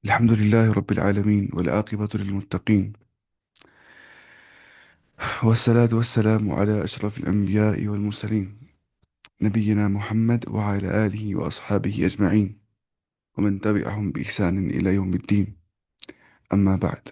الحمد لله رب العالمين والعاقبة للمتقين، والصلاة والسلام على أشرف الأنبياء والمرسلين، نبينا محمد وعلى آله وأصحابه أجمعين، ومن تبعهم بإحسان إلى يوم الدين. أما بعد.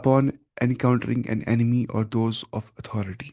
upon encountering an enemy or those of authority.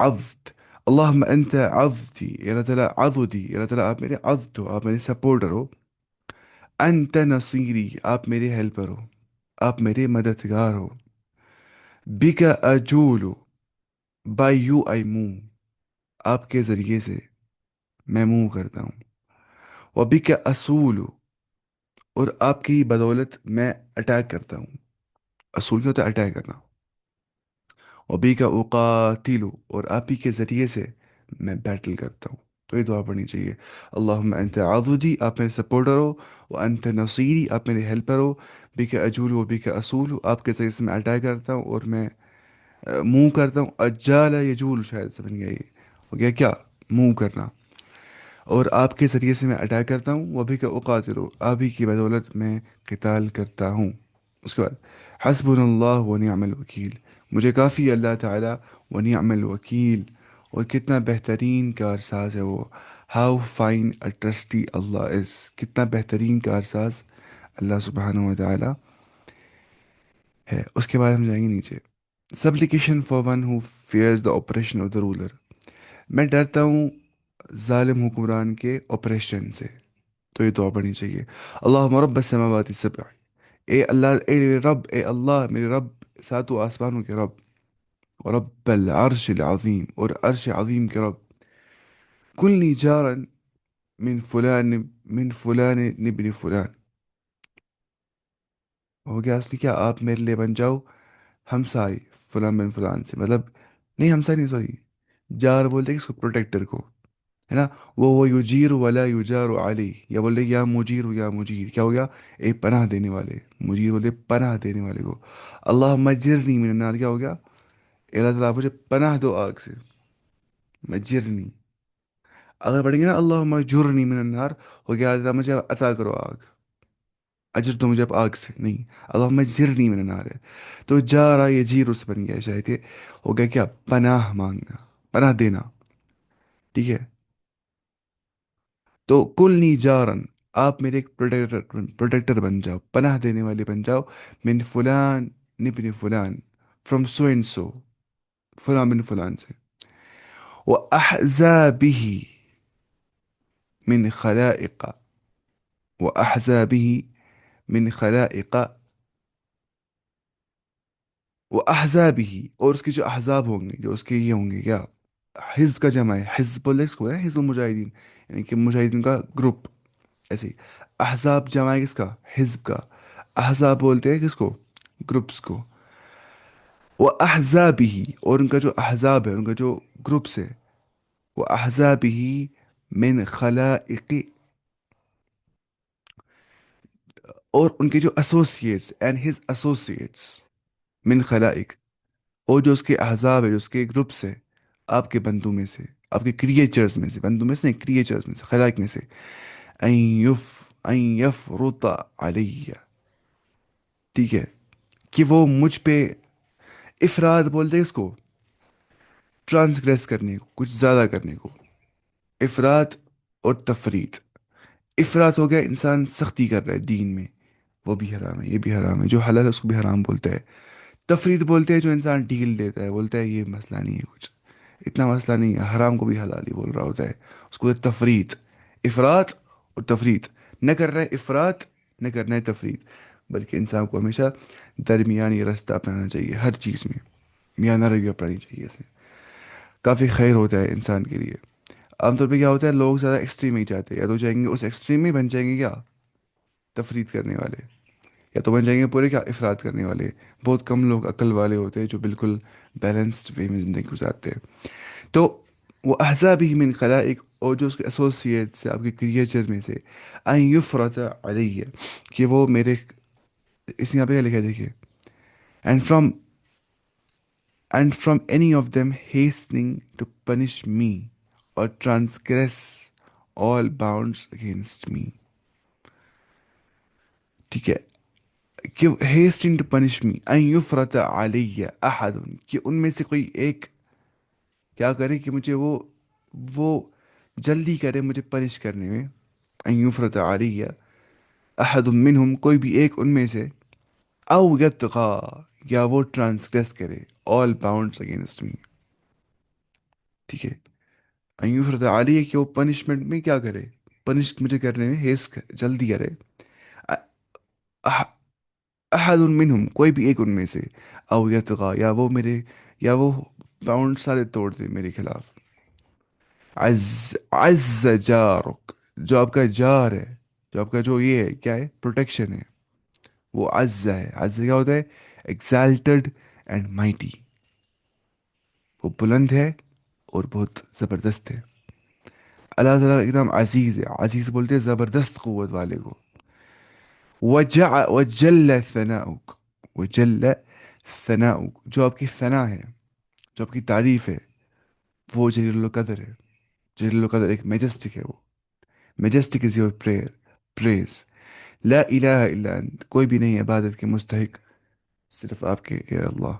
عضد. اللهم أنت عضدي، يا ترى عضدي، يا ترى آپ میرے عضد ہو، آپ میرے سپورٹر ہو. أنت نصيري، آپ میرے ہیلپر ہو، آپ میرے مددگار ہو. بک أجول، بائی یو آئی موو، آپ کے ذریعے سے میں موو کرتا ہوں. وبک أصول، اور آپ کی بدولت میں اٹیک کرتا ہوں. اصول کیا ہوتا ہے؟ اٹیک کرنا. وبی کا اقاتلو، اور آپ ہی کے ذریعے سے میں بیٹل کرتا ہوں. تو یہ دعا پڑھنی چاہیے. اللہم انت عضدی، آپ میرے سپورٹر ہو، وانت نصیری، آپ میرے ہیلپر ہو، بک اجول و بک اصول، آپ کے ذریعے سے میں اٹیک کرتا ہوں اور میں منہ کرتا ہوں. اجال یجول، شاید سمجھ گیا، یہ ہو گیا کیا؟ منہ کرنا. اور آپ کے ذریعے سے میں اٹیک کرتا ہوں. وہ بھی کہ اقاتل، آپ ہی کی بدولت میں قتال کرتا ہوں. اس کے بعد حسبنا اللہ و نعم الوکیل، مجھے کافی اللہ تعالیٰ، و نعم الوکیل، اور کتنا بہترین کارساز ہے وہ. ہاؤ فائن اے ٹرسٹی اللہ از، کتنا بہترین کارساز اللہ سبحانہ و تعالیٰ ہے. اس کے بعد ہم جائیں گے نیچے. Supplication for one who fears the operation of the ruler, میں ڈرتا ہوں ظالم حکمران کے آپریشن سے. تو یہ دعا پڑھنی چاہیے. اللہم رب السماوات السبع، اے اللہ، اے میرے رب، اے اللہ میرے رب، ساتوں آسمانوں کے رب. ورب العرش العظیم، اور عرش عظیم کے رب. کلنی جارن من فلان، من فلان ابن فلان. ہو گیا اصلی کیا؟ آپ میرے لیے بن جاؤ ہمسائے فلان بن فلان سے. مطلب نہیں، ہمسائے نہیں، سوری، جار بولتے ہیں اس کو، پروٹیکٹر کو، ہے نا. وہ یجیر ولا یجار علی، یا بولتے یا مجیر یا مجیر، کیا ہو گیا؟ اے پناہ دینے والے. مجیر بولتے پناہ دینے والے کو. اللہ مجرنی من النار، کیا ہو گیا؟ اے اللہ تعالیٰ مجھے پناہ دو آگ سے. مجرنی. اگر پڑھیں گے نا اللہ مجرنی من النار، ہو گیا اللہ مجھے عطا کرو آگ، اجر دو مجھے اب آگ سے. نہیں، اللہ مجرنی من النار ہے. تو جارا یہ جیر اس بن گیا شاید یہ. ہو گیا کیا؟ پناہ مانگنا، پناہ دینا. ٹھیک ہے. تو کلنی جارن، آپ میرے ایک پروٹیکٹر بن جاؤ، پناہ دینے والے بن جاؤ. من فلان ابن فلان، فرام سو اینڈ سو، فلاں بن فلان سے. وأحزابه من خلائق، وأحزابه من خلائق، وأحزابه، اور اس کے جو احزاب ہوں گے، جو اس کے یہ ہوں گے کیا؟ حزب کا جمع ہے، حزب اللہ اس کو ہے، حزب المجاہدین، یعنی کہ مجاہدین کا گروپ. ایسے ہی احزاب جمع ہے کس کا؟ حزب کا. احزاب بولتے ہیں کس کو؟ گروپس کو. وہ احزاب ہی، اور ان کا جو احزاب ہے، ان کا جو گروپس ہے. وہ احزاب ہی من خلائق، اور ان کے جو ایسوسیٹس اینڈ ہز ایسوسیٹس من خلائق، اور جو اس کے احزاب ہے، جو اس کے گروپس ہے، آپ کے بندوں میں سے، آپ کے کریچرز میں سے، بندوں میں سے نہیں، کریچرز میں سے، خلائق میں سے، این یفرط علیہ، ٹھیک ہے، کہ وہ مجھ پہ، افراد بولتے ہیں اس کو، ٹرانسگریس کرنے کو، کچھ زیادہ کرنے کو، افراد اور تفرید۔ افراط ہو گیا انسان سختی کر رہا ہے دین میں، وہ بھی حرام ہے، یہ بھی حرام ہے، جو حلال ہے اس کو بھی حرام بولتا ہے۔ تفرید بولتے ہیں جو انسان ڈھیل دیتا ہے، بولتا ہے یہ مسئلہ نہیں ہے کچھ، اتنا مسئلہ نہیں ہے، حرام کو بھی حلال ہی بول رہا ہوتا ہے، اس کو تفرید، افراط اور تفرید، نہ کرنا ہے افراط، نہ کرنا ہے تفرید، بلکہ انسان کو ہمیشہ درمیانی راستہ اپنانا چاہیے ہر چیز میں، میانہ روی اپنانی چاہیے، اس میں کافی خیر ہوتا ہے انسان کے لیے۔ عام طور پہ کیا ہوتا ہے، لوگ زیادہ ایکسٹریم ہی چاہتے ہیں، یا تو جائیں گے اس ایکسٹریم میں بن جائیں گے کیا، تفرید کرنے والے، یا تو بن جائیں گے پورے کیا، افراد کرنے والے۔ بہت کم لوگ عقل والے ہوتے ہیں جو بالکل بیلنسڈ وے میں زندگی گزارتے ہیں۔ تو وہ احزاب ہی من خلائق، اور جو اس کے ایسوسیٹ سے، آپ کے کریچر میں سے، این یفرط علیہ، کہ وہ میرے، اس یہاں پہ کیا لکھا ہے دیکھیے، and from any of them hasting to punish me or transgress all bounds against me, ٹھیک ہے، کہ ہیسٹنگ ٹو پنش می، این یفرط علیہ احد، کہ ان میں سے کوئی ایک کیا کرے کہ مجھے وہ جلدی کرے مجھے پنش کرنے میں، این یفرط علیہ احد منہم، کوئی بھی ایک ان میں سے، او یطغا، یا وہ ٹرانسگریس کرے، آل باؤنڈس اگینسٹ می، ٹھیک ہے، این یفرط علیہ کہ وہ پنشمنٹ میں کیا کرے، پنش مجھے کرنے میں جلدی کرے، اح- احد منہم، کوئی بھی ایک ان میں سے، او یطغا، یا وہ باؤنڈ سارے توڑ دے میرے خلاف، عز جارک، جو آپ کا جار ہے، جو آپ کا جو یہ ہے کیا ہے، پروٹیکشن ہے، وہ عز ہے، عز کیا ہوتا ہے، ایگزالٹڈ اینڈ مائٹی، وہ بلند ہے اور بہت زبردست ہے۔ اللہ تعالیٰ ایک نام عزیز ہے، عزیز بولتے ہیں زبردست قوت والے کو، وجل ثناؤک، وجل ثناؤک، جو آپ کی ثنا ہے، جو آپ کی تعریف ہے، وہ جلیل القدر ہے، جلیل القدر ایک میجسٹک ہے، وہ میجسٹک از یور پریز، لا الہ الا انت، کوئی بھی نہیں عبادت کے مستحق صرف آپ کے، اے اللہ۔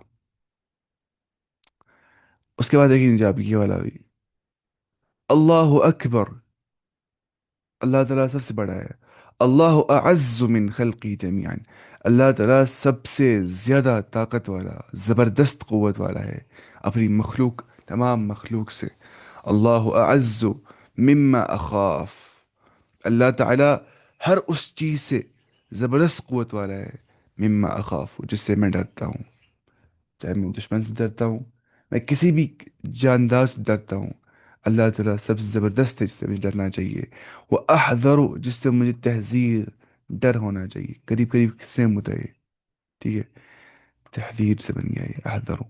اس کے بعد دیکھیں جاب یہ والا بھی، اللہ اکبر، اللہ تعالیٰ سب سے بڑا ہے، اللہ اعز من خلقی جمیعا، اللہ تعالیٰ سب سے زیادہ طاقت والا، زبردست قوت والا ہے اپنی مخلوق، تمام مخلوق سے، اللہ اعز مما اخاف، اللہ تعالیٰ ہر اس چیز سے زبردست قوت والا ہے، مما اخاف، جس سے میں ڈرتا ہوں، چاہے میں دشمن سے ڈرتا ہوں، میں کسی بھی جاندار سے ڈرتا ہوں، اللہ تعالیٰ سب سے زبردست ہے جس سے مجھے ڈرنا چاہیے، وہ احذر، جس سے مجھے تحذیر، ڈر ہونا چاہیے، قریب قریب سے متعے، ٹھیک ہے، تحذیر سے بن گیا یہ احذر۔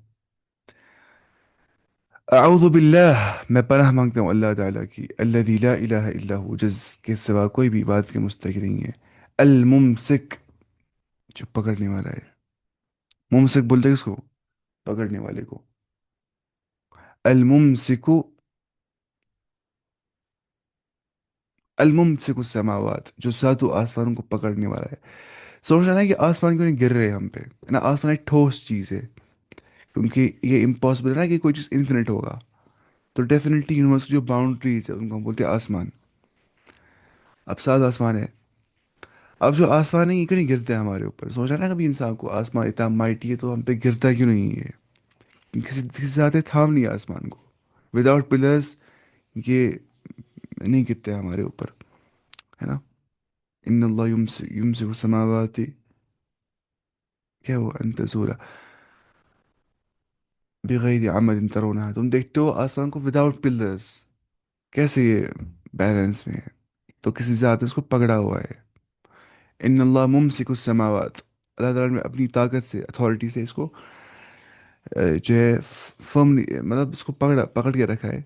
اعوذ باللہ، میں پناہ مانگتا ہوں اللہ تعالیٰ کی، الذی لا الہ الا ہو، جس کے سوا کوئی بھی عبادت کے مستحق نہیں ہے، الممسک، جو پکڑنے والا ہے، ممسک بولتے ہیں اس کو، پکڑنے والے کو، الممسک، الممسک السماوات، جو ساتوں آسمانوں کو پکڑنے والا ہے۔ سوچ رہا ہے کہ آسمان کیوں نہیں گر رہے ہم پہ، ہے نا، آسمان ایک ٹھوس چیز ہے، کیونکہ یہ امپاسبل ہے نا کہ کوئی چیز انفینٹ ہوگا، تو ڈیفینیٹلی یونیورس کی جو باؤنڈریز ہے ان کو ہم بولتے ہیں آسمان، اب سات آسمان ہے، اب جو آسمان ہے یہ کیوں نہیں گرتے ہیں ہمارے اوپر، سوچ رہا ہے نا کبھی انسان کو، آسمان اتنا مائٹی ہے تو ہم پہ گرتا کیوں نہیں ہے، کسی ذات نے تھام نہیں آسمان کو، وداؤٹ پلرز یہ نہیں گرتے ہمارے اوپر، ہے نا، ان اللہ یمسک السماوات، کیا وہ ان تزولا بغیر عمد ترونها، تم دیکھتے ہو آسمان کو وداؤٹ پلرز، کیسے یہ بیلنس میں ہے، تو کسی ذات نے اس کو پکڑا ہوا ہے، ان اللہ ممسک السماوات، اللہ تعالیٰ نے اپنی طاقت سے، اتھارٹی سے اس کو جو ہے فرملی، مطلب اس کو پکڑ کے رکھا ہے،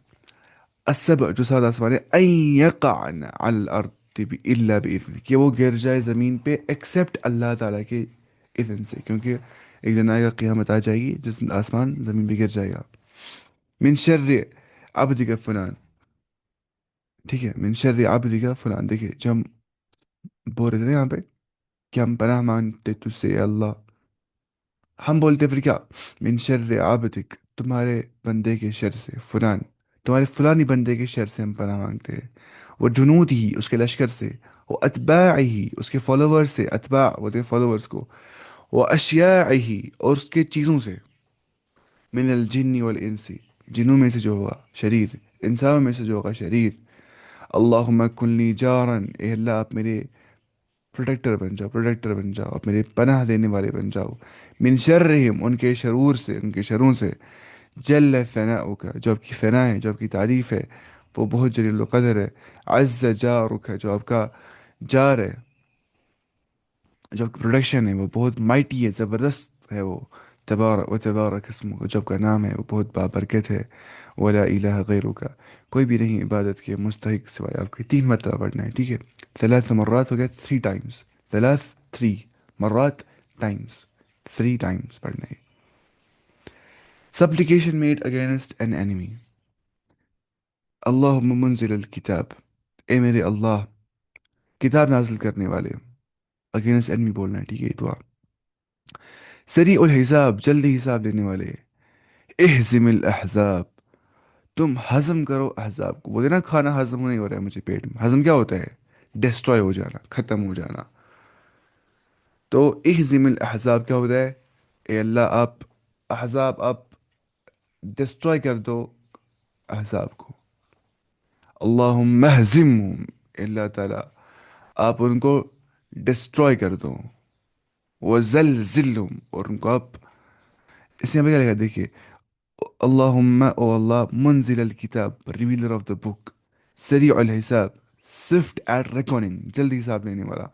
السبع، جو سات آسمان ہے، ان یقعن علی الارض، یسقط بھی الا باذن، کہ وہ گر جائے زمین پہ ایکسیپٹ اللہ تعالیٰ کے اذن سے، کیونکہ ایک دن آئے گا، قیامت آ جائے گی جس میں آسمان زمین پہ گر جائے گا. من شر عبدک فلان. ٹھیک ہے، من شر عبدک فلان. دیکھیے جب ہم بول رہے تھے نا یہاں پہ کہ ہم پناہ مانگتے تجھ سے اے اللہ، ہم بولتے پھر کیا؟ من شر عبدک، تمہارے بندے کے شر سے، فلان، تمہارے فلانی بندے کے شر سے ہم پناہ مانگتے ہیں. وہ جنود ہی، اس کے لشکر سے، وہ اتباع ہی، اس کے فالوور سے، اتباع بولتے فالوورس کو، وہ اشیاء ہی، اور اس کے چیزوں سے، من الجن والانس، جنوں میں سے جو ہوگا شریر، انسانوں میں سے جو ہوگا شریر. اللہم کن لی جارن، اے اللہ آپ میرے پروٹیکٹر بن جاؤ، پروٹیکٹر بن جاؤ، آپ میرے پناہ دینے والے بن جاؤ. من شرہم، ان کے شرور سے، ان کے شروں سے. جل ثناؤک، جو آپ کی ثنا ہے، جو آپ کی تعریف ہے وہ بہت جلیل القدر ہے. عز جارک، جو آپ کا جار ہے، جو آپ کی پروڈکشن ہے وہ بہت مائٹی ہے، زبردست ہے وہ. تبارک و تبارک اسمک، جو آپ کا نام ہے وہ بہت بابرکت ہے. ولا الہ غیرک، کوئی بھی نہیں عبادت کے مستحق سوائے آپ کے. 3 مرتبہ پڑھنا ہے، ٹھیک ہے. 3 مرات ہو گیا، 3 ٹائمس. 3 مرات، ٹائمس، 3 ٹائمس پڑھنا ہے. Supplication made against an enemy. اللہم منزل الکتاب، اے میرے اللہ کتاب نازل کرنے والے. اگینسٹ اینیمی بولنا ہے، ٹھیک ہے یہ دعا. سریع الحساب، جلدی حساب لینے والے. اہزم الاحزاب، تم ہضم کرو احزاب کو. بولے نا کھانا ہضم نہیں ہو رہا ہے مجھے پیٹ میں، ہضم کیا ہوتا ہے؟ ڈسٹروائے ہو جانا، ختم ہو جانا. تو اہزم الاحزاب کیا ہوتا ہے؟ اے اللہ آپ احزاب، آپ ڈسٹروائے کر دو احزاب کو. اللہم اہزمہم، اے اللہ تعالیٰ آپ ان کو ڈسٹروائے کر دو. وزلزلہم، اور ان کو آپ، اس میں کیا لکھا دیکھیے، اللہم او اللہ منزل الکتاب، ریویلر آف دا بک، سریع الحساب، سوفٹ ایٹ ریکارڈنگ، جلدی حساب لینے والا.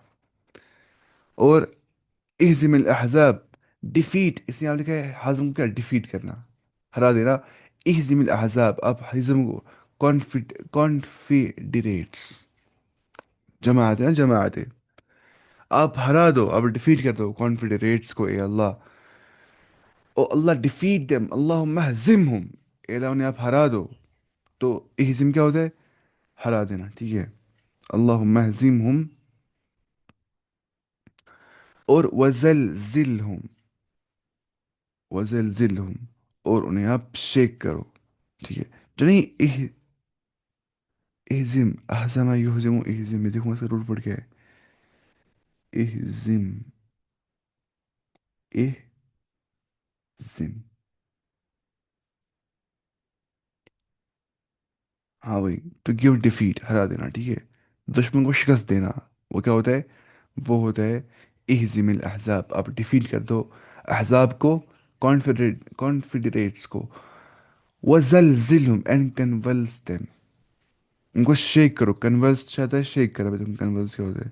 اور اہزم الاحزاب، ڈیفیٹ، اس میں آپ لکھا ہے ہضم کیا؟ ڈیفیٹ کرنا، ہرا دینا. اہزم الاحزاب، آپ ہضم کو، کانفیڈریٹس، جماعت ہے نا، جماعت ہے، آپ ہرا دو، آپ ڈیفیٹ کر دو کانفیڈریٹس کو اے اللہ. او اللہ ڈیفیٹ دیم، اللہم اہزمہم، اے اللہ انہیں آپ ہرا دو. تو اہزم کیا ہوتا ہے؟ ہرا دینا، ٹھیک ہے. اللہم اہزمہم، اور وزلزلہم، وزلزلہم، اور انہیں آپ شیک کرو، ٹھیک ہے. جو نہیں اہزم، احزم یہزم اہزم، میں دیکھوں اس کا رول پڑ کیا ہے. اہزم، اہزم، ہاں بھائی، ٹو گیو ڈیفیٹ، ہرا دینا، ٹھیک ہے. دشمن کو شکست دینا، وہ کیا ہوتا ہے؟ وہ ہوتا ہے اہزم الاحزاب، آپ ڈیفیٹ کر دو احزاب کو، کانفیڈریٹس کو. وزلزلہم، اینڈ کنولس دیم، ان کو شیک کرو. کنولس چاہتا ہے شیک کرو. تم کنولس کیا ہوتا ہے؟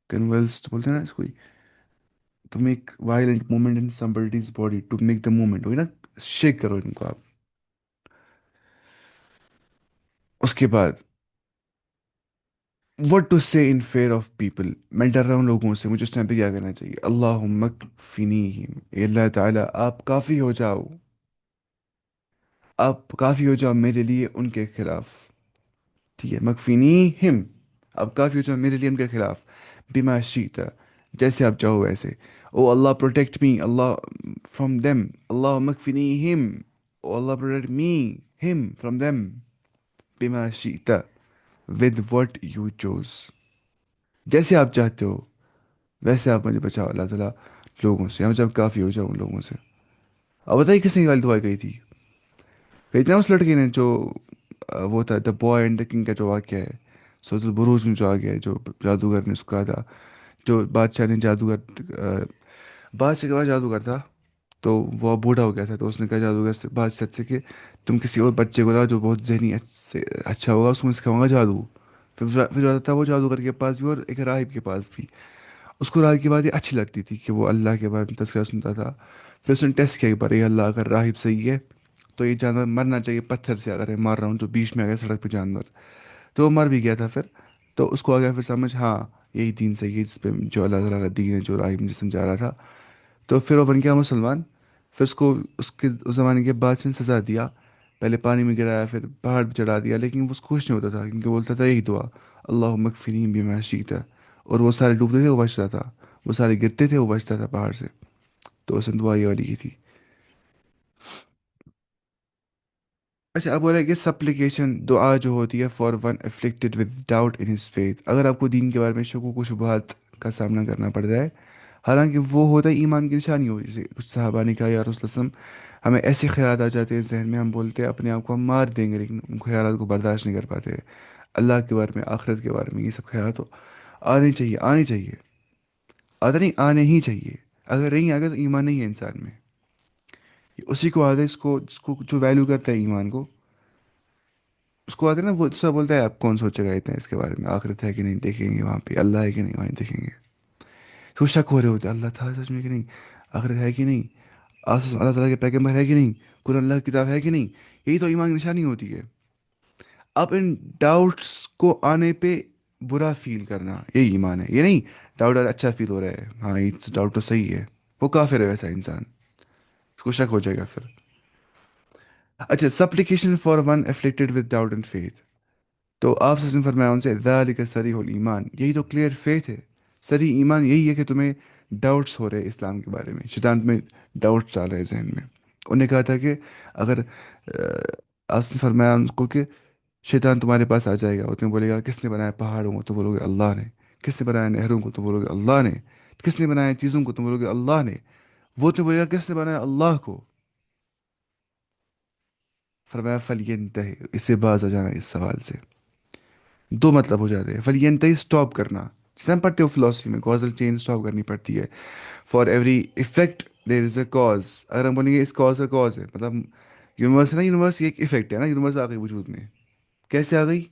کنولس بولتے ہیں نا اس کو، to make violent movement in somebody's body, to make the movement, وہی نا، شیک کرو ان کو آپ. اس کے بعد what to say in fear of people، میں ڈر رہا ہوں لوگوں سے، مجھے اس ٹائم پہ کیا کرنا چاہیے؟ اللہم اکفنیہم، اے اللہ تعالیٰ آپ کافی ہو جاؤ، آپ کافی ہو جاؤ میرے لیے ان کے خلاف. ٹھیک ہے، مکفینیہم، آپ کافی ہو جاؤ میرے لیے ان کے خلاف. بما شیتا، جیسے آپ چاہو ویسے. O Allah protect me, Allah from them. Allah مکفینیہم، او اللہ پروٹیکٹ می، ہم فرام دیم. بما شیتا، ود واٹ یو چوز، جیسے آپ چاہتے ہو ویسے آپ مجھے بچاؤ اللہ تعالیٰ لوگوں سے. ہم جب کافی ہو جاؤ ان لوگوں سے. اب بتائیے کس نے یہ والی دعا گئی تھی؟ گئی تھی نا اس لڑکی نے جو وہ تھا the boy and the king کا جو واقعہ ہے، سورۃ البروج میں جو آ گیا ہے، جو جادوگر نے اس کو کہا تھا، جو بادشاہ نے بادشاہ کے پاس جادوگر تھا، تو وہ بوڑھا ہو گیا تھا، تو اس نے کہا جادوگر سے، بادشاہ سے کہ تم کسی اور بچے کو لاؤ جو بہت ذہنی اچھا ہوگا، اس کو میں سکھاؤں گا جادو. پھر جاتا تھا وہ جادوگر کے پاس بھی اور ایک راہب کے پاس بھی. اس کو راہب کی بات یہ اچھی لگتی تھی کہ وہ اللہ کے بارے میں تذکرہ سنتا تھا. پھر اس نے ٹیسٹ کیا ایک بار، یہ اللہ اگر راہب صحیح ہے تو یہ جانور مرنا چاہیے پتھر سے، اگر میں مار رہا ہوں جو بیچ میں آ گیا سڑک پہ جانور. تو وہ مر بھی گیا تھا پھر. تو اس کو آ گیا پھر سمجھ، ہاں یہی دین صحیح ہے، جس پہ جو اللہ تعالیٰ کا دین ہے، جو راہ مجھے سمجھا رہا تھا. تو پھر وہ بن گیا مسلمان. پھر اس کو اس زمانے کے بعد سے سزا دیا. پہلے پانی میں گرایا، پھر پہاڑ پہ چڑھا دیا، لیکن وہ اس کو خوش نہیں ہوتا تھا کیونکہ بولتا تھا یہی دعا، اللہم اکفنی بما شئت. اور وہ سارے ڈوبتے تھے وہ بچتا تھا، وہ سارے گرتے تھے وہ بچتا تھا پہاڑ سے. تو اس نے دعا یہ والی کی تھی. اچھا اب ہو رہا ہے کہ سپلیکیشن دعا جو ہوتی ہے for one afflicted with doubt in his faith. اگر آپ کو دین کے بارے میں شکوک و شبہات کا سامنا کرنا پڑ جائے، حالانکہ وہ ہوتا ہے ایمان کی نشانی ہوتی ہے. جیسے کچھ صحابہ نے کہا یا رسول اللہ صلی اللہ علیہ وسلم، ہمیں ایسے خیالات آ جاتے ہیں ذہن میں، ہم بولتے ہیں اپنے آپ کو ہم مار دیں گے، لیکن ان خیالات کو برداشت نہیں کر پاتے. اللہ کے بارے میں، آخرت کے بارے میں، یہ سب خیالات تو آنے چاہیے، آنے چاہیے. آتا نہیں، آنے ہی چاہیے. اگر نہیں آگے تو ایمان نہیں ہے انسان میں. یہ اسی کو آتا ہے، جس کو جو ویلیو کرتا ہے ایمان کو، اس کو آتے ہیں نا. وہ سب بولتا ہے آپ کون سوچے گا اتنا اس کے بارے میں، آخرت ہے کہ نہیں دیکھیں گے، وہاں پہ اللہ ہے کہ نہیں وہیں دیکھیں گے. تو شک ہو رہے ہوتے ہیں، اللہ تھا سچ میں کہ نہیں، آخرت ہے کہ نہیں، اللہ تعالیٰ کے پیغمبر ہے کہ نہیں، قرآن اللہ کی کتاب ہے کہ نہیں. یہی تو ایمان کی نشانی ہوتی ہے. اب ان ڈاؤٹس کو آنے پہ برا فیل کرنا یہی ایمان ہے. یہ نہیں ڈاؤٹ اچھا فیل ہو رہا ہے، ہاں یہ تو ڈاؤٹ تو صحیح ہے، وہ کافر ہے ویسا انسان. اس کو شک ہو جائے گا پھر. اچھا supplication for one afflicted with doubt and faith. تو آپ سے فرمایا ان سے ذالک صریح الایمان، یہی تو کلیئر فیتھ ہے. صریح ایمان یہی ہے کہ تمہیں ڈاؤٹس ہو رہے اسلام کے بارے میں، شیطان تمہیں ڈاؤٹس ڈال رہے ہیں ذہن میں. انہوں نے کہا تھا کہ اگر آپ نے فرمایا ان کو کہ شیطان تمہارے پاس آ جائے گا اور تمہیں بولے گا کس نے بنایا پہاڑوں کو، تو بولو گے اللہ نے. کس نے بنایا نہروں کو، تو بولو گے اللہ نے. کس نے بنایا چیزوں کو، تو بولو گے اللہ نے. وہ تو بولے گا کس نے بنایا، اللہ کو. فرمایا فلینتہی، اس سے باز آ جانا اس سوال سے. دو مطلب ہو جاتے ہیں. فلینتہی اسٹاپ کرنا، جسے ہم پڑھتے ہو فلاسفی میں کازل چین اسٹاپ کرنی پڑتی ہے. For every effect there is a cause. اگر ہم بولیں گے اس کاز کا کاز ہے، مطلب یونیورس ہے نا، یونیورس یہ ایک افیکٹ ہے نا، یونیورس آ گئی وجود میں. کیسے آ گئی؟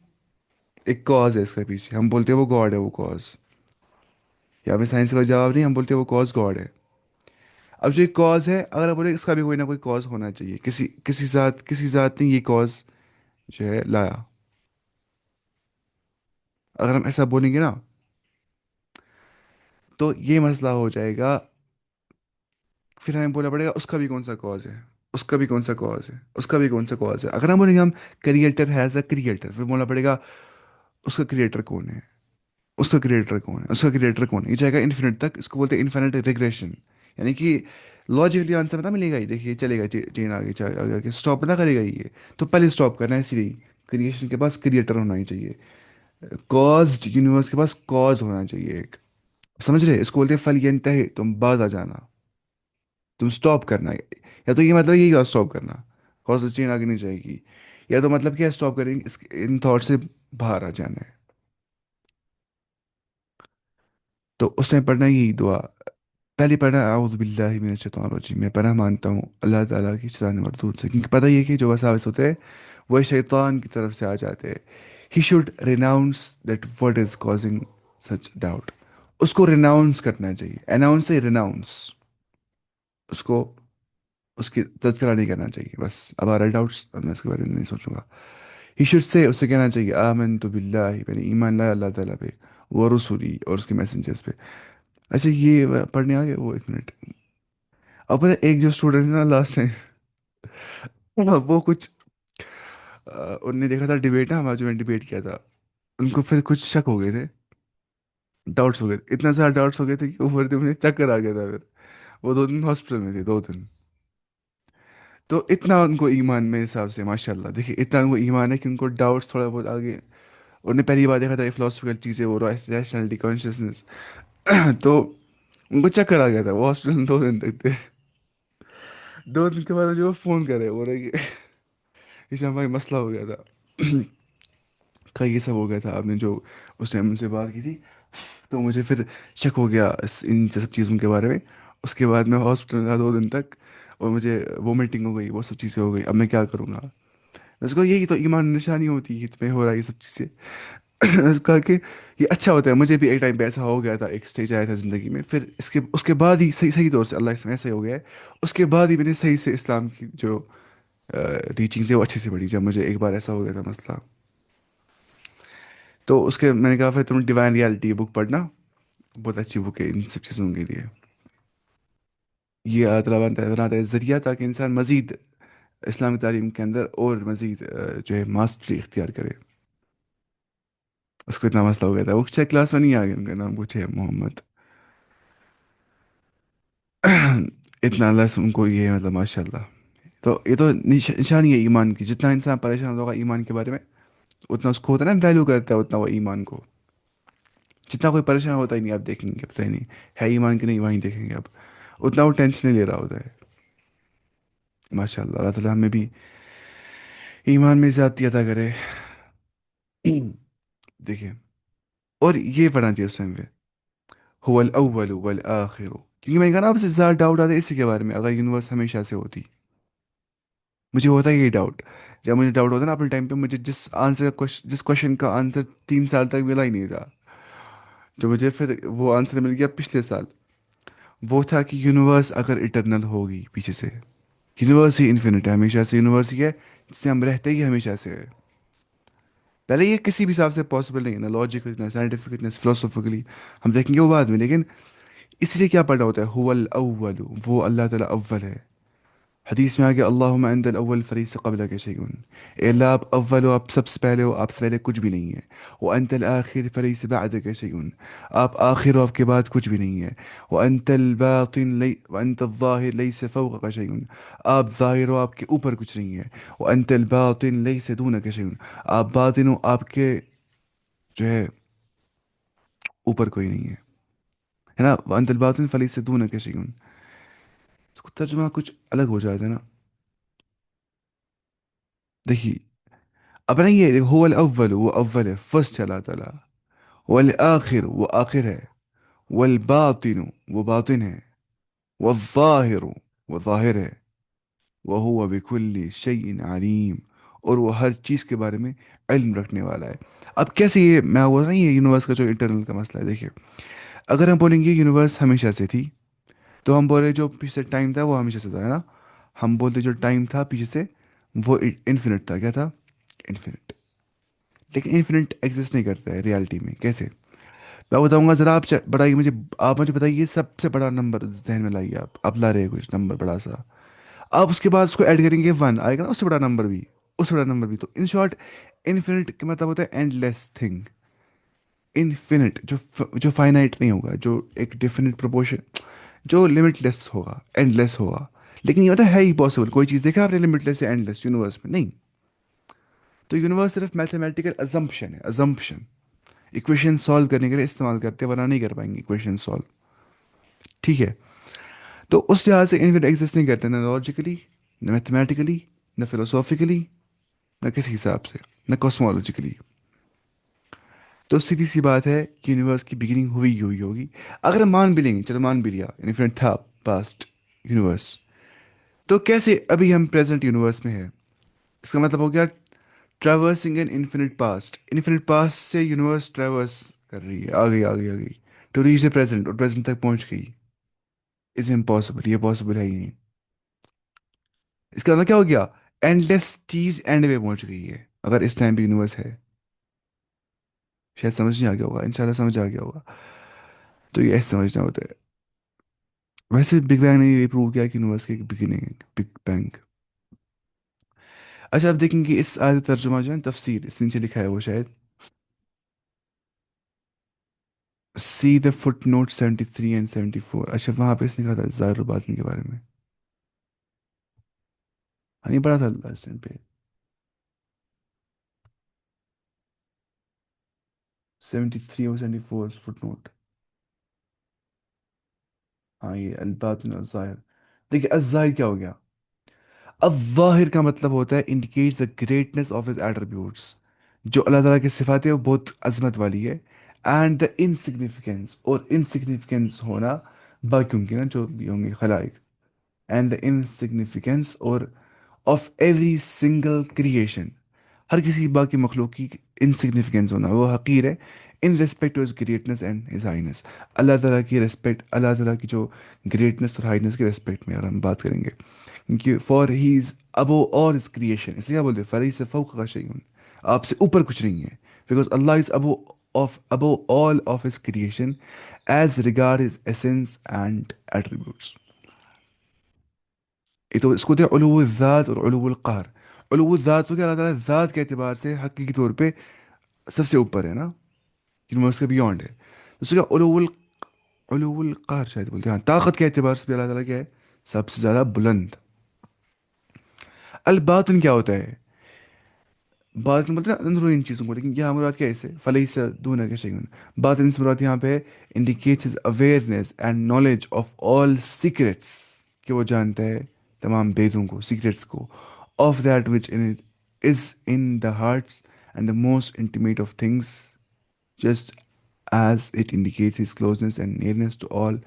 ایک کاز ہے اس کے پیچھے، ہم بولتے ہیں وہ گاڈ ہے وہ کاز. یا ہمیں سائنس کا جواب نہیں، ہم بولتے ہیں وہ کاز گاڈ ہے. اب جو ایک کاز ہے، اگر ہم بولے اس کا بھی کوئی نہ کوئی کاز ہونا چاہیے، کسی ذات نے یہ کاز جو ہے لایا. اگر ہم ایسا بولیں گے نا تو یہ مسئلہ ہو جائے گا. پھر ہمیں بولا پڑے گا اس کا بھی کون سا کاز ہے، اس کا بھی کون سا کاز ہے، اس کا بھی کون سا کاز ہے. اگر ہم بولیں گے ہم کریٹر ہیز اے کریٹر، پھر بولنا پڑے گا اس کا کریٹر کون ہے، اس کا کریٹر کون ہے، اس کا کریٹر کون ہے. یہ جائے گا انفینٹ تک. اس کو بولتے ہیں انفینٹ ریگریشن. یعنی کہ لاجکلی آنسر پتہ ملے گا، ہی دیکھیے چلے گا چین آگے آگے آگے اسٹاپ نہ کرے گا یہ. تو پہلے اسٹاپ کرنا ہے اسی لیے. کریشن کے پاس کریٹر ہونا ہی چاہیے، کاز یونیورس کے پاس کاز ہونا چاہیے ایک. سمجھ رہے؟ اس کو بولتے ہیں فل ینتہی، تم باز آ جانا، تم اسٹاپ کرنا. یا تو یہ مطلب یہی ہوا اسٹاپ کرنا، کاز چین آگے نہیں جائے گی. یا تو مطلب کیا اسٹاپ کریں گے، ان تھاٹ سے باہر آ جانا ہے. تو اس نے پڑھنا یہی دعا. پہلے پڑھنا اعوذ باللہ من الشیطان الرجیم، میں پناہ مانتا ہوں اللہ تعالیٰ کی شیطان مردود سے. کیونکہ پتہ یہ ہے کہ جو وساوس ہوتے ہیں وہ شیطان کی طرف سے آ جاتے ہیں. He should renounce that what is causing such doubt. اس کو ریناؤنس کرنا چاہیے. اناؤنس سے ریناؤنس. اس کو اس کی تذکرہ نہیں کرنا چاہیے. بس اب آ رہا ہے ڈاؤٹس، اب میں اس کے بارے میں نہیں سوچوں گا. ہی شوڈ سے اسے کہنا چاہیے آمنت باللہ، میں نے ایمان لایا اللہ تعالیٰ پہ، وہ رسولی اور اس کے میسنجرس پہ. اچھا یہ پڑھنے آ گیا وہ، ایک منٹ. اب پتہ ہے ایک جو اسٹوڈنٹ نا لاسٹ میں وہ کچھ ان نے دیکھا تھا ڈبیٹ نا ہمارا جو میں ڈبیٹ کیا تھا، ان کو پھر کچھ شک ہو گئے تھے، ڈاؤٹس ہو گئے تھے. اتنا سارا ڈاؤٹس ہو گئے تھے کہ اوپر سے مجھے چکر آ گیا تھا. پھر وہ 2 دن ہاسپٹل میں تھے، 2 دن. تو اتنا ان کو ایمان میرے حساب سے ماشاء اللہ، دیکھیے اتنا ان کو ایمان ہے کہ ان کو ڈاؤٹس تھوڑا بہت آگے. انہوں نے پہلی بار دیکھا تھا یہ فلاسفیکل چیزیں، وہ ریشنلٹی کانشیسنس. تو ان کو چکر آ گیا تھا، وہ ہاسپٹل میں 2 دن تک تھے. 2 دن کے بعد مجھے وہ فون کر رہے، بول رہے کہ ہشام بھائی مسئلہ ہو گیا تھا. کہا یہ سب ہو گیا تھا، آپ نے جو اس ٹائم مجھ سے بات کی تھی. تو مجھے پھر شک ہو گیا ان سب چیزوں کے بارے میں. اس کے بعد میں ہاسپٹل میں تھا 2 دن تک، اور مجھے وومیٹنگ ہو گئی، وہ سب چیزیں ہو گئی. اب میں کیا کروں گا؟ اس کو یہی تو ایمان نشانی ہوتی ہے کہ تمہیں ہو رہا ہے یہ سب چیزیں. اس کہا کہ یہ اچھا ہوتا ہے. مجھے بھی ایک ٹائم پہ ایسا ہو گیا تھا، ایک اسٹیج آیا تھا زندگی میں. پھر اس کے بعد ہی صحیح صحیح طور سے اللہ اس میں ایسا ہی ہو گیا ہے. اس کے بعد ہی میں نے صحیح سے اسلام کی جو ٹیچنگز ہے وہ اچھے سے پڑھی، جب مجھے ایک بار ایسا ہو گیا تھا مسئلہ. تو اس کے میں نے کہا پھر تم ڈیوائن ریالٹی بک پڑھنا، بہت اچھی بک ہے ان سب چیزوں کے لیے. یہ اللہ تعالیٰ بناتا ہے ذریعہ تاکہ انسان مزید اسلامی تعلیم کے اندر اور مزید جو ہے ماسٹری اختیار کرے. اس کو اتنا مسئلہ ہو گیا تھا، وہ شاید کلاس میں نہیں آ گیا، ان کا نام کچھ ہے محمد. اتنا اللہ سے ان کو یہ ہے، مطلب ماشاء اللہ. تو یہ تو نشانی ہے ایمان کی. جتنا انسان پریشان ہوگا ایمان کے بارے میں، اتنا اس کو ہوتا ہے نا ویلیو کرتا ہے اتنا وہ ایمان کو. جتنا کوئی پریشان ہوتا ہی نہیں، آپ دیکھیں گے پتہ ہی نہیں ہے ایمان کی نہیں، وہیں دیکھیں گے آپ اتنا وہ ٹینشن نہیں لے رہا ہوتا ہے. ماشاء اللہ، اللہ تعالیٰ ہمیں بھی ایمان میں زیادتی عطا کرے. دیکھیں، اور یہ پڑھنا چاہیے اس ٹائم پہ هو الاول والآخر. کیونکہ میں نے کہا نا آپ سے زیادہ ڈاؤٹ آتا ہے اسی کے بارے میں، اگر یونیورس ہمیشہ سے ہوتی. مجھے ہوتا ہے یہ ڈاؤٹ. جب مجھے ڈاؤٹ ہوتا ہے نا اپنے ٹائم پہ، مجھے جس کوشچن کا آنسر 3 سال تک ملا ہی نہیں تھا، جو مجھے پھر وہ آنسر مل گیا پچھلے سال، وہ تھا کہ یونیورس اگر اٹرنل ہوگی پیچھے سے، یونیورس ہی انفینٹ ہے، ہمیشہ سے یونیورس ہی ہے جس سے ہم رہتے ہی ہمیشہ سے ہے. پہلے یہ کسی بھی حساب سے پاسبل نہیں ہے، نہ لاجیکل نہ سائنٹیفک نہ فلسفیکلی. ہم دیکھیں گے وہ بعد میں، لیکن اس لیے کیا پڑھنا ہوتا ہے؟ هو الاول، وہ اللہ تعالیٰ اول ہے. حدیث میں آگے اللہم انت الاول فلیس قبلک شیء. اے اللہ آپ اول ہو، آپ سب سے پہلے ہو، آپ سے پہلے کچھ بھی نہیں ہے. وانت الآخر فلیس بعدک شیء. آپ آخر ہو، آپ کے بعد کچھ بھی نہیں ہے. وانت الباطن وانت الظاہر لیس فوقک شیء. آپ ظاہر ہو، آپ کے اوپر کچھ نہیں ہے. وانت الباطن لیس دونک شیء. آپ باطن ہو، آپ کے جو ہے اوپر کوئی نہیں ہے نا. وانت الباطن فلیس دونک شیء. اس کو ترجمہ کچھ الگ ہو جاتا ہے نا. دیکھیے، اب نہیں یہ هو الاول، وہ اول ہے، فرسٹ ہے اللہ تعالیٰ. والآخر، وہ آخر ہے. والباطن، وہ باطن ہے. والظاہر، وہ ظاہر ہے. وهو بكل شيء علیم، اور وہ ہر چیز کے بارے میں علم رکھنے والا ہے. اب کیسے یہ میں بول رہا ہوں یہ یونیورس کا جو انٹرنل کا مسئلہ ہے. دیکھیے، اگر ہم بولیں گے یونیورس ہمیشہ سے تھی، تو ہم بولے جو پیچھے ٹائم تھا وہ ہمیشہ سے تھا، ہے نا. ہم بولتے جو ٹائم تھا پیچھے سے وہ انفینٹ تھا. کیا تھا؟ انفینٹ. لیکن انفینٹ ایگزسٹ نہیں کرتا ہے ریالٹی میں. کیسے؟ میں بتاؤں گا، ذرا آپ بڑھائیے مجھے. آپ مجھے بتائیے سب سے بڑا نمبر ذہن میں لائیے. آپ لا رہے ہیں کچھ نمبر بڑا سا، آپ اس کے بعد اس کو ایڈ کریں گے 1 آئے گا نا، اس سے بڑا نمبر بھی، اس سے بڑا نمبر بھی. تو ان شارٹ انفینٹ کا مطلب ہوتا ہے اینڈ لیس تھنگ. انفینٹ جو فائنائٹ نہیں ہوگا، جو ایک ڈیفینٹ پروپورشن، جو لمٹ لیس ہوگا، اینڈ لیس ہوگا. لیکن یہ مطلب ہے ہی پاسبل. کوئی چیز دیکھا آپ نے لمٹ لیس یا اینڈ لیس یونیورس میں؟ نہیں. تو یونیورس صرف میتھمیٹیکل ازمپشن ہے، ازمپشن. ایکویشن سالو کرنے کے لیے استعمال کرتے ہیں، ورنہ نہیں کر پائیں گے ایکویشن سالو. ٹھیک ہے. تو اس لحاظ سے انفینٹ ایگزسٹ نہیں کرتے، نہ لاجیکلی، نہ میتھمیٹیکلی، نہ فلوسافیکلی، نہ کسی حساب سے، نہ کاسمولوجیکلی. تو سیدھی سی بات ہے کہ یونیورس کی بگننگ ہوئی ہی ہوئی ہوگی. اگر ہم مان بھی لیں گے، چلو مان بھی لیا انفینٹ تھا پاسٹ یونیورس، تو کیسے ابھی ہم پریزنٹ یونیورس میں ہے؟ اس کا مطلب ہو گیا traversing an infinite past. Infinite past سے یونیورس ٹریورس کر رہی ہے، آ گئی ٹو ریچ اے پریزنٹ، اور پریزنٹ تک پہنچ گئی. از امپاسبل، یہ پاسبل ہے ہی نہیں. اس کا مطلب کیا ہو گیا؟ اینڈ لیس چیز اینڈ پہ پہنچ گئی ہے اگر اس ٹائم پہ یونیورس ہے. شاید سمجھ نہیں آ گیا ہوگا، انشاءاللہ سمجھ آ گیا ہوگا. تو یہ ایسے سمجھنا ہوتا ہے. ویسے بگ بینگ نے یہ پروو کیا کہ یونیورس کی ایک بگننگ ہے، بگ بینگ. اچھا آپ دیکھیں گے اس آیت ترجمہ جو ہے تفسیر، اس نیچے لکھا ہے وہ شاید سی دا فٹ نوٹ 73 اینڈ 74. اچھا وہاں پہ اس نے کہا تھا ظاہر باطن کے بارے میں. ہاں نہیں پڑھا تھا لاسٹ ٹائم پہ 73 اور 74 فٹ نوٹ. ہاں یہ الباطن الظاہر. دیکھیے الظاہر کیا ہو گیا؟ الظاہر کا مطلب ہوتا ہے indicates the greatness of his attributes. جو اللہ تعالیٰ کی صفات ہے وہ بہت عظمت والی ہے. اینڈ دا انسگنیفیکینس، اور انسگنیفیکینس ہونا باقیوں کی نا جو بھی ہوں گے خلائق. And the insignificance or of every single creation, ہر کسی باقی مخلوق کی انسگنیفیکینس ہونا، وہ حقیر ہے in respect to his greatness and his highness. Allah تعالیٰ کی ریسپیکٹ، اللہ تعالیٰ کی جو گریٹنس اور ہائنس کی ریسپیکٹ میں اگر ہم بات کریں گے، کیونکہ فار ہی از ابو اور از کریشن، اس لیے کیا بولتے ہیں فری سے فوق کا شیء، آپ سے اوپر کچھ نہیں ہے. because Allah is above all of His creation as regard His essence and attributes. یہ تو اس کو کہتے ہیں علو الذات اور علو القہر. علو الذات تو کیا اللہ تعالیٰ ذات کے اعتبار سے حقیقی طور پہ سب سے اوپر ہے نا، یونیورس کے بیونڈ ہے. اس کا علو القہر شاید بولتے ہیں، ہاں طاقت کے اعتبار سے بھی اللہ تعالیٰ کیا ہے، سب سے زیادہ بلند. الباطن کیا ہوتا ہے؟ باطن بولتے ہیں نا اندرونی چیزوں کو، لیکن یہاں مراد کیا ہے اس سے، فلیس دون کے شیئن. باطن سے مراد یہاں پہ indicates his awareness and knowledge of all secrets, کہ وہ جانتا ہے تمام بیدوں کو، سیکرٹس کو، of that which in is in the hearts and the most intimate of things, just as it indicates his closeness and nearness to all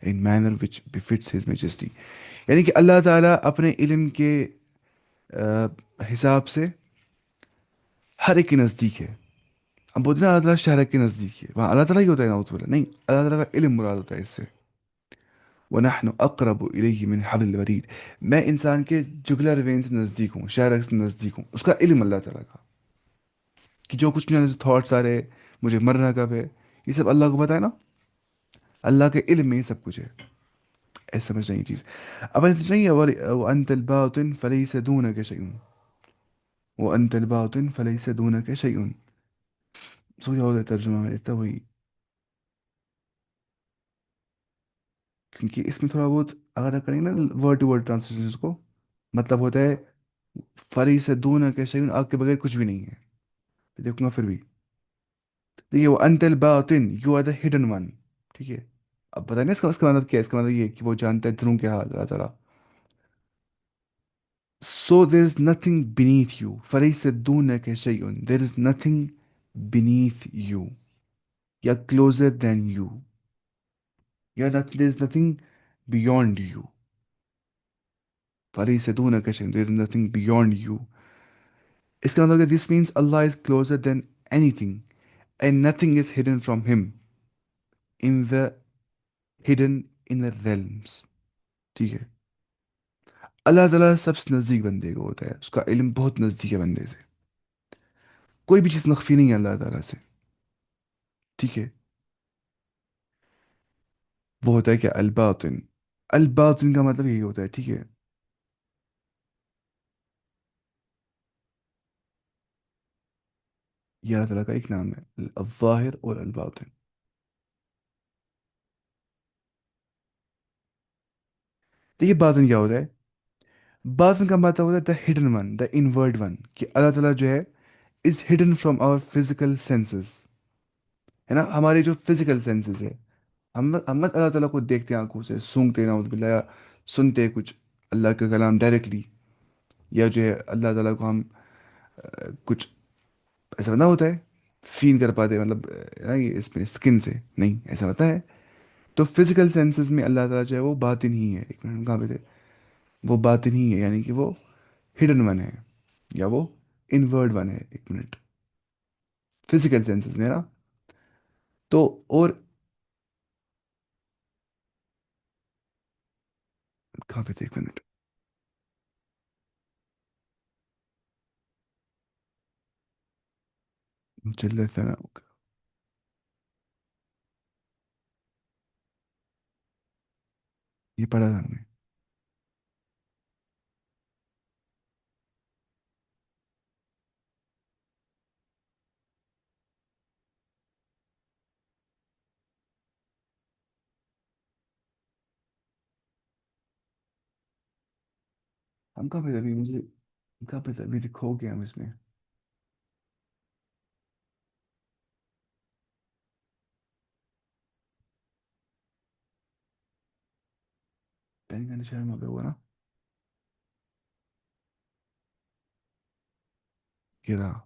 in manner which befits his majesty. یعنی کہ اللہ تعالیٰ اپنے علم کے حساب سے ہر ایک کے نزدیک ہے. اب بولتے ہیں نا اللہ تعالیٰ شہرک کے نزدیک ہے، وہاں اللہ تعالیٰ ہی ہوتا ہے نعوذ باللہ، نہیں، اللہ تعالیٰ کا علم مراد ہوتا ہے اس سے. وَنَحْنُ أَقْرَبُ إِلَيْهِ مِنْ حَبْلِ الْوَرِيدِ. میں انسان کے جگلر وین سے نزدیک ہوں، شہرک سے نزدیک ہوں. اس کا علم اللہ تعالیٰ کا، کہ جو کچھ میرے تھاٹس آ رہے، مجھے مرنا کب ہے، یہ سب اللہ کو پتہ ہے نا. اللہ کے علم میں یہ سب کچھ ہے. ایسا سمجھنا یہ چیز. اب ایسا نہیں ہے وَأَنْتَ الْبَاطِنُ فَلَيْسَ دُونَكَ شَيْءٌ، وَأَنْتَ الْبَاطِنُ فَلَيْسَ دُونَكَ شَيْءٌ. سو یہ ہوتا ہے ترجمہ میں اتنا وہی، کیونکہ اس میں تھوڑا بہت اگر آپ کریں گے نا ورڈ ٹو ورڈ ٹرانسلیشن کو، مطلب ہوتا ہے فری سے دون کے شیون، آپ کے بغیر کچھ بھی نہیں ہے. دیکھوں گا پھر بھی. دیکھیے وہ انت الباطن، you are the hidden one. ٹھیک ہے. اب پتہ نہیں اس کا مطلب کیا ہے، اس کا مطلب یہ ہے کہ وہ جانتا ہے دلوں کے حال اللہ تعالیٰ. So there is nothing beneath you, فری سے دون کے شیون، there is nothing beneath you یا کلوزر دین یو، یا there is nothing beyond you. فَلَيْسَ دُونَكَ شَيْءٌ. There is nothing beyond you. اس کا مطلب ہے this means Allah is closer than anything and nothing is hidden from him in the hidden inner realms. ٹھیک ہے. اللہ تعالیٰ سب سے نزدیک بندے کو ہوتا ہے، اس کا علم بہت نزدیک ہے بندے سے، کوئی بھی چیز مخفی نہیں ہے اللہ تعالیٰ سے. ٹھیک ہے. وہ ہوتا ہے کہ الباطن، الباطن کا مطلب یہی ہوتا ہے. ٹھیک ہے. یہ اللہ تعالیٰ کا ایک نام ہے، الظاہر اور الباطن. دیکھیے باطن کیا ہوتا ہے. باطن کا مطلب ہوتا ہے the hidden one, the inward one, کہ اللہ تعالیٰ جو ہے is hidden from our physical senses. ہے نا، ہمارے جو فزیکل سینسز ہے، ہم مت اللہ تعالیٰ کو دیکھتے ہیں آنکھوں سے، سونگتے ہیں نعوذ باللہ، یا سنتے ہیں کچھ اللہ کا کلام ڈائریکٹلی، یا جو ہے اللہ تعالیٰ کو ہم کچھ ایسا نہ ہوتا ہے فیل کر پاتے، مطلب نا یہ اس میں اسکن سے نہیں ایسا ہوتا ہے. تو فزیکل سینسز میں اللہ تعالیٰ جو ہے وہ باطن ہی ہے. ایک منٹ کہاں پہ تھے، وہ باطن ہی ہے، یعنی کہ وہ ہڈن ون ہے یا وہ انورڈ ون ہے. ایک منٹ، فزیکل سینسز میں نا. تو اور کہاں پہ تھے، ایک منٹ، چل رہا تھا نا، یہ پڑھا تھا ہم نے. ہم کہاں پہ تھے ابھی، مجھے کہاں پہ تھے ابھی، کھو گیا ہم اس میں. پین کا نشان وہاں پہ ہوا نا، یہ رہا.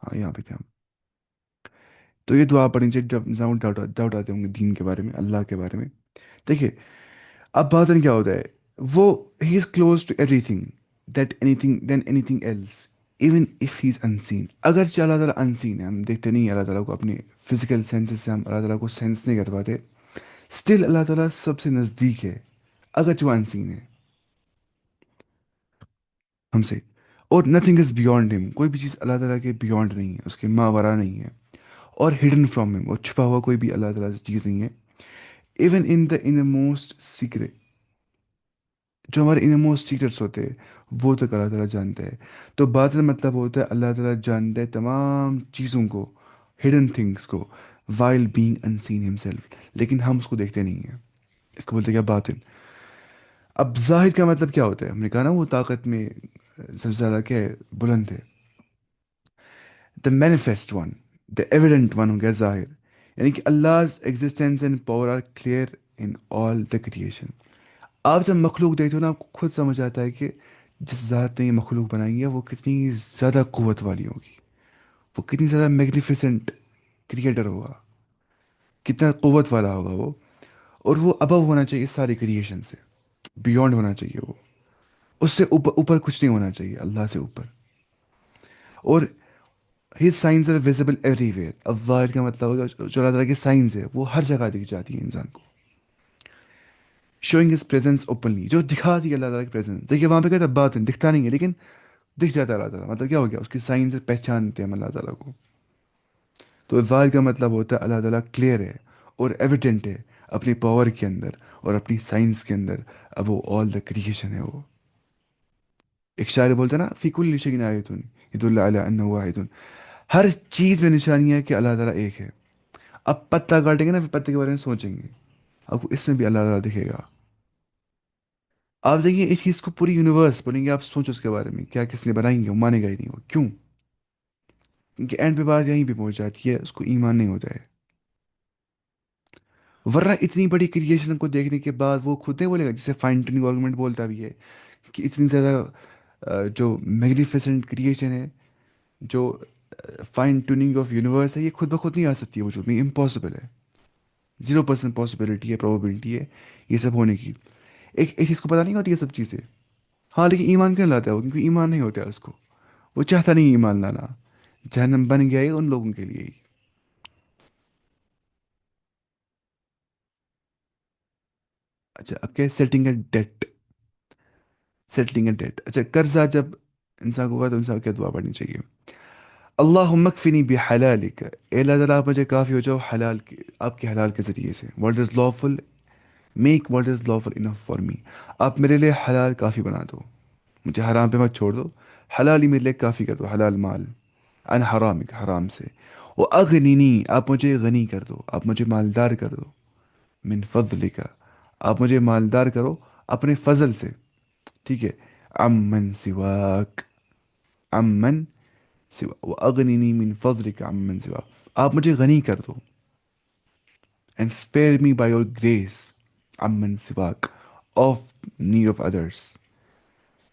ہاں یہاں پہ تھے ہم. تو یہ دعا پڑھنی چاہیے جب انسان کو ڈاؤٹ آتے ہوں گے دین کے بارے میں، اللہ کے بارے میں. دیکھیے اب باطن کیا ہوتا ہے، وہ he is close to everything that anything than anything else, even if he is unseen. اگرچہ اللہ تعالیٰ انسین ہے، ہم دیکھتے نہیں ہیں اللہ تعالیٰ کو، اپنے فزیکل سینسز سے ہم اللہ تعالیٰ کو سینس نہیں کر پاتے، اسٹل اللہ تعالیٰ سب سے نزدیک ہے اگرچہ وہ انسین ہے ہم سے. اور نتھنگ از بیونڈ ہم، کوئی بھی چیز اللہ تعالیٰ کے بیونڈ نہیں ہے، اس کے ماورا نہیں ہے. اور ہڈن فرام ہم، اور چھپا ہوا کوئی بھی اللہ تعالیٰ سے چیز نہیں ہے. Even in the most secret, جو ہمارے ان موسٹ سیکرٹس ہوتے ہیں وہ تک اللہ تعالیٰ جانتا ہے. تو بات کا مطلب ہوتا ہے اللہ تعالیٰ جانتا ہے تمام چیزوں کو، ہڈن تھنگس کو، while being unseen himself, لیکن ہم اس کو دیکھتے نہیں ہیں. اس کو بولتے ہیں کیا باطن. اب ظاہر کا مطلب کیا ہوتا ہے؟ ہم نے کہا نا وہ طاقت میں سب سے زیادہ کیا ہے؟ بلند ہے. The manifest one, the evident one ہو گیا ظاہر. یعنی کہ Allah's existence and power are clear in all the creation. آپ جب مخلوق دیکھتے ہو نا، آپ کو خود سمجھ آتا ہے کہ جس ذات نے یہ مخلوق بنائی ہے وہ کتنی زیادہ قوت والی ہوگی، وہ کتنی زیادہ میگنیفیسنٹ کریٹر ہوگا، کتنا قوت والا ہوگا وہ. اور وہ ابو ہونا چاہیے ساری کریشن سے، بیونڈ ہونا چاہیے وہ، اس سے اوپر اوپر کچھ نہیں ہونا چاہیے اللہ سے اوپر. اور his signs are visible everywhere. اب ظاہر کا مطلب ہوگا جو اللہ تعالیٰ کی سائنس ہے وہ ہر جگہ دکھ جاتی ہے انسان کو. شوئنگ ہز پریزنس اوپنلی، جو دکھاتی ہے اللہ تعالیٰ کی پریزنس. دیکھیے وہاں پہ کہتا ہے باطن دکھتا نہیں ہے، لیکن دکھ جاتا ہے اللہ تعالیٰ. مطلب کیا ہو گیا؟ اس کی سائنس سے پہچانتے ہیں ہم اللہ تعالیٰ کو. تو ظاہر کا مطلب ہوتا ہے اللہ تعالیٰ کلیئر ہے اور ایویڈنٹ ہے اپنی پاور کے اندر اور اپنی سائنس کے اندر. اب وہ آل دا کریشن ہے وہ. ایک شاعر بولتا ہے نا، فی کل شیء آیۃ یدل علی انہ واحد. ہر چیز میں نشانی ہے کہ اللہ تعالیٰ ایک ہے. اب پتا کاٹیں گے نا، پھر پتے کے بارے میں سوچیں گے، آپ کو اس میں بھی اللہ تعالیٰ دکھے گا. آپ دیکھیے اس چیز کو پوری یونیورس بولیں گے، آپ سوچو اس کے بارے میں کیا کس نے بنائیں گے، وہ مانے گا ہی نہیں. وہ کیوں؟ کیونکہ اینڈ پہ بات یہیں پہ پہنچ جاتی ہے، اس کو ایمان نہیں ہوتا ہے. ورنہ اتنی بڑی کریشن کو دیکھنے کے بعد وہ خود نہیں بولے گا، جسے فائن ٹیوننگ آرگومنٹ بولتا بھی ہے، کہ اتنی زیادہ جو میگنیفیسنٹ کریشن ہے، جو فائن ٹیوننگ آف یونیورس ہے، یہ خود بخود نہیں آ سکتی ہے وجود میں، امپاسبل ہے. 0% پاسبلٹی ہے، پروبیبلٹی ہے یہ سب ہونے کی. ایک چیز کو پتہ نہیں ہوتی یہ سب چیزیں. ہاں لیکن ایمان کیوں لاتا ہے وہ؟ کیونکہ ایمان نہیں ہوتا ہے اس کو، وہ چاہتا نہیں ایمان لانا. جہنم بن گیا ہی ان لوگوں کے لیے ہی. اچھا اب کیا؟ Setting a date. Settling a date. اچھا قرضہ جب انسان کو ہوگا تو انسان کو کیا دعا پڑھنی چاہیے؟ اللہم اکفنی بحلالک، اے اللہ تعالیٰ آپ مجھے کافی ہو جاؤ حلال کے، آپ کے حلال کے ذریعے سے. What is lawful، make what is lawful enough for me. آپ میرے لیے حلال کافی بنا دو، مجھے حرام پہ مت چھوڑ دو، حلال ہی میرے لیے کافی کر دو، حلال مال. ان حرامک، حرام سے. وہ اغنینی، آپ مجھے غنی کر دو، آپ مجھے مالدار کر دو. من فضلک، آپ مجھے مالدار کرو اپنے فضل سے. ٹھیک ہے. امن سواک، امن سوا، وہ اغنینی من فضلک امن سوا، آپ مجھے غنی کر دو. And spare me by your grace امن سواک آف نیڈ آف ادرس.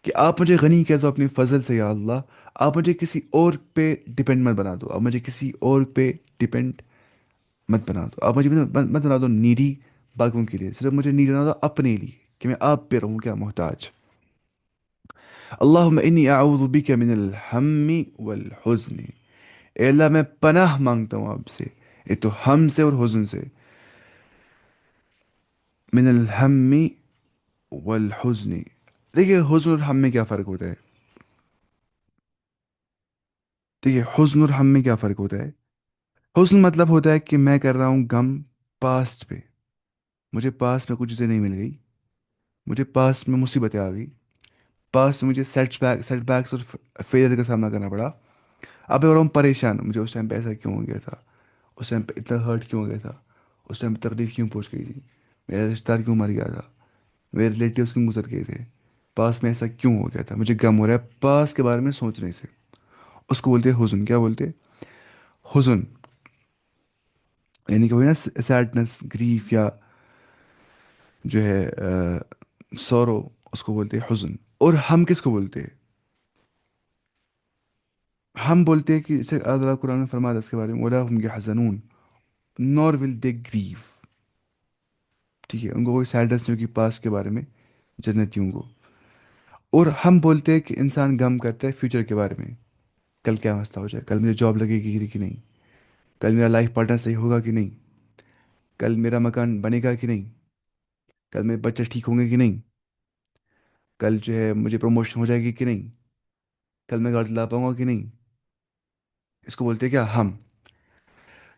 کہ آپ مجھے غنی کر دو اپنے فضل سے یا اللہ. آپ مجھے کسی اور پہ ڈپینڈ مت بنا دو، آپ مجھے کسی اور پہ ڈپینڈ مت بنا دو، آپ مجھے مت بنا دو نیڈی باقیوں کے لیے، صرف مجھے نیڈی بنا دو اپنے لیے، کہ میں آپ پہ رہوں کیا محتاج. اللہم انی اعوذ بک من الہم والحزن. اے اللہ میں پناہ مانگتا ہوں آپ سے ایک تو ہم سے اور حزن سے. من الہم والحزن. دیکھیے حزن اور ہم میں کیا فرق ہوتا ہے؟ دیکھیے حزن اور ہم میں کیا فرق ہوتا ہے؟ حزن مطلب ہوتا ہے کہ میں کر رہا ہوں غم پاسٹ پہ، مجھے پاسٹ میں کچھ چیزیں نہیں مل گئی، مجھے پاسٹ میں مصیبتیں آ گئی، پاسٹ میں مجھے سیٹ بیکس اور فیلئر کا سامنا کرنا پڑا. اب میں ہو رہا ہوں پریشان، مجھے اس ٹائم پہ ایسا کیوں ہو گیا تھا، اس ٹائم پہ اتنا ہرٹ کیوں ہو گیا تھا، اس ٹائم پہ تکلیف کیوں پہنچ گئی تھی، میرا رشتہ دار کیوں مر گیا تھا، میرے ریلیٹیوس کیوں گزر گئے تھے، پاس میں ایسا کیوں ہو گیا تھا، مجھے غم ہو رہا ہے پاس کے بارے میں سوچنے سے. اس کو بولتے ہیں حزن. کیا بولتے ہیں؟ حزن. یعنی کہ وہ نا سیڈنس، گریف، یا جو ہے سورو، اس کو بولتے ہیں حزن. اور ہم کس کو بولتے ہیں؟ ہم بولتے ہیں کہ جیسے اللہ تعالیٰ قرآن میں فرماتا ہے اس کے بارے میں، وَلَا هُمْ يَحْزَنُونَ nor will they grieve. ٹھیک ہے، ان کو کوئی سیڈنس نہیں ہوگی پاس کے بارے میں جنتیوں کو. اور ہم بولتے ہیں کہ انسان غم کرتا ہے فیوچر کے بارے میں، کل کیا مسئلہ ہو جائے، کل مجھے جاب لگے گی کہ نہیں، کل میرا لائف پارٹنر صحیح ہوگا کہ نہیں، کل میرا مکان بنے گا کہ نہیں، کل میرے بچے ٹھیک ہوں گے کہ نہیں، کل جو ہے مجھے پروموشن ہو جائے گی کہ نہیں. کل میں گاڑی چلا پاؤں گا کہ نہیں؟ اس کو بولتے ہیں کیا، ہم.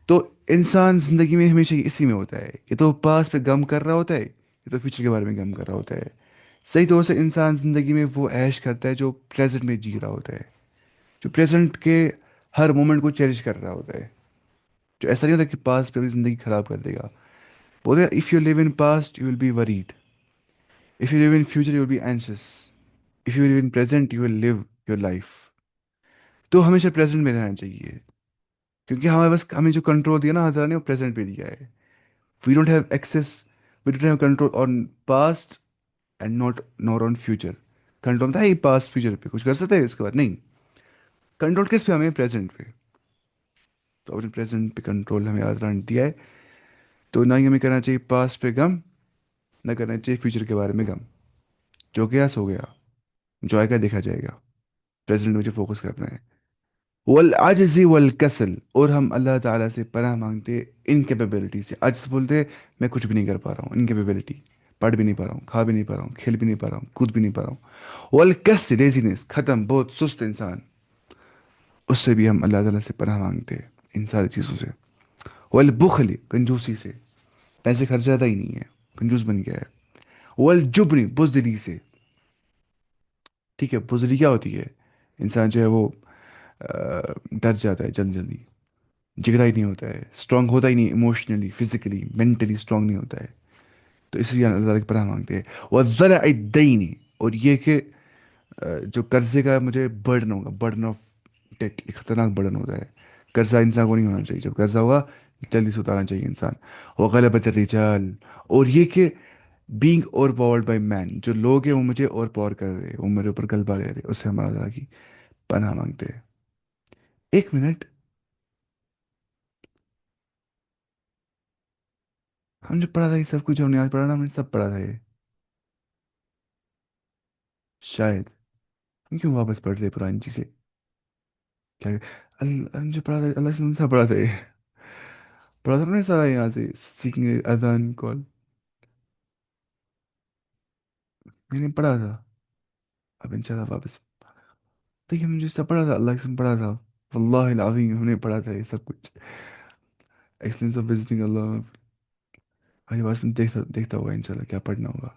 تو انسان زندگی میں ہمیشہ اسی میں ہوتا ہے، یہ تو پاس پہ غم کر رہا ہوتا ہے، یہ تو فیوچر کے بارے میں غم کر رہا ہوتا ہے. صحیح طور سے انسان زندگی میں وہ عیش کرتا ہے جو پریزنٹ میں جی رہا ہوتا ہے، جو پریزنٹ کے ہر مومنٹ کو چیریش کر رہا ہوتا ہے. جو ایسا نہیں ہوتا کہ پاسٹ پہ اپنی زندگی خراب کر دے گا. بولتے ہیں if you live in past you will be worried, if you live in future you will be anxious, if you live in present you will live your life. تو ہمیشہ پریزنٹ میں رہنا چاہیے، کیونکہ ہمارے بس ہمیں جو کنٹرول دیا نا اللہ تعالیٰ نے وہ پریزنٹ پہ دیا ہے. We don't have access, we don't have control on past and not nor on future. Control تھا یہ پاسٹ فیوچر پہ کچھ کر سکتے ہیں اس کے بعد نہیں. کنٹرول کس پہ، ہمیں پریزنٹ پہ. تو اپنے پریزنٹ پہ کنٹرول ہمیں اللہ تعالیٰ نے دیا ہے. تو نہ ہی ہمیں کرنا چاہیے پاسٹ پہ غم، نہ کرنا چاہیے فیوچر کے بارے میں غم. جو گیا سو گیا، جو آئے گا دیکھا جائے گا. پریزنٹ میں مجھے فوکس کرنا ہے. والعجز والکسل، اور ہم اللہ تعالیٰ سے پناہ مانگتے انکیپیبلٹی سے. عجز بولتے میں کچھ بھی نہیں کر پا رہا ہوں، انکیپیبلٹی. پڑھ بھی نہیں پا رہا ہوں، کھا بھی نہیں پا رہا ہوں، کھیل بھی نہیں پا رہا ہوں، کود بھی نہیں پا رہا ہوں. والکس لیزینس، ختم، بہت سست انسان، اس سے بھی ہم اللہ تعالیٰ سے پناہ مانگتے ہیں، ان ساری چیزوں سے. والبخل، کنجوسی سے، پیسے خرچاتا ہی نہیں ہے، کنجوس بن گیا ہے. والجبن، بزدلی سے. ٹھیک ہے، بزدلی کیا ہوتی ہے؟ انسان جو ہے وہ ڈر جاتا ہے جلدی جلدی، جگرا ہی نہیں ہوتا ہے، اسٹرانگ ہوتا ہی نہیں، ایموشنلی فزیکلی مینٹلی اسٹرانگ نہیں ہوتا ہے. تو اس لیے اللہ تعالیٰ کی پناہ مانگتے ہیں. وَالذَّرَعِ الدَّيْنِ، اور یہ کہ جو قرضے کا مجھے برڈن ہوگا، برڈن آف ڈیٹ، ایک خطرناک برڈن ہوتا ہے. قرضہ انسان کو نہیں ہونا چاہیے، جب قرضہ ہوگا جلدی سے اتارنا چاہیے انسان. وغلبۃ الرجال، اور یہ کہ بینگ اوور پاورڈ بائی مین، جو لوگ ہیں وہ مجھے اوور پاور کر رہے ہیں، وہ میرے اوپر غلبہ لے رہے ہیں، اس سے ہمارا تعالیٰ کی پناہ مانگتے ہیں. ایک منٹ، ہم جو پڑھا تھا یہ سب کچھ، جو ہم نے آج پڑھا تھا، ہم نے سب پڑھا تھا یہ شاید. ہم کیوں واپس پڑھ رہے پرانی چیزیں؟ کیا ہم جو پڑھا تھا اللہ سے، ہم سب پڑھا تھا یہ. پڑھا تھا ہم نے سارا یہاں سے سیکھنے اذان کال. میں نے پڑھا تھا. اب انشاءاللہ واپس دیکھیے، ہم جو سب پڑھا تھا اللہ کے سم پڑھا تھا. واللہ العظیم ہم نے پڑھا تھا یہ سب کچھ. ایکسلنس آف وزٹنگ اللہ. آج بعد میں دیکھتا دیکھتا ہوگا انشاءاللہ کیا پڑھنا ہوگا.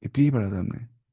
یہ بھی پڑھا تھا ہم نے.